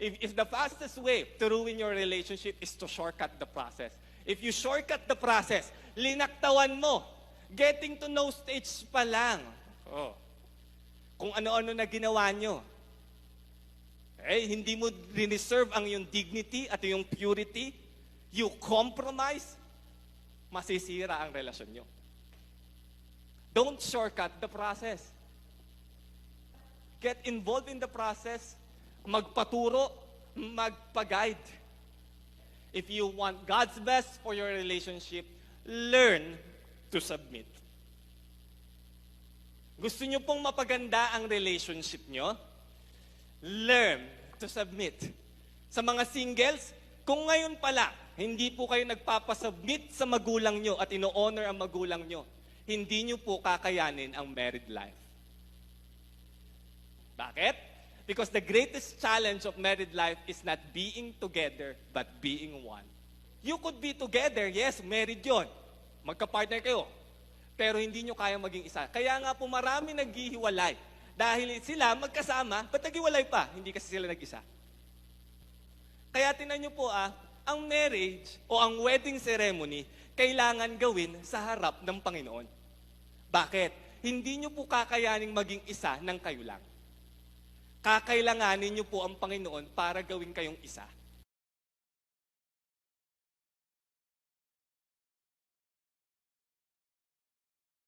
if the fastest way to ruin your relationship is to shortcut the process. If you shortcut the process, linaktawan mo, getting to know stage pa lang. Oh. Kung ano-ano na ginawa nyo. Hindi mo reserve ang iyong dignity at iyong purity. You compromise, masisira ang relasyon nyo. Don't shortcut the process. Get involved in the process, magpaturo, magpa-guide. If you want God's best for your relationship, learn to submit. Gusto nyo pong mapaganda ang relationship nyo? Learn to submit. Sa mga singles, kung ngayon pala, hindi po kayo nagpapasubmit sa magulang nyo at ino-honor ang magulang nyo, hindi nyo po kakayanin ang married life. Bakit? Because the greatest challenge of married life is not being together, but being one. You could be together, yes, married yon. Magka-partner kayo. Pero hindi nyo kaya maging isa. Kaya nga po marami naghihiwalay. Dahil sila magkasama, ba't naghiwalay pa? Hindi kasi sila nag-isa. Kaya tinan nyo po ang marriage o ang wedding ceremony, kailangan gawin sa harap ng Panginoon. Bakit? Hindi nyo po kakayaning maging isa ng kayo lang. Kakailanganin nyo po ang Panginoon para gawin kayong isa.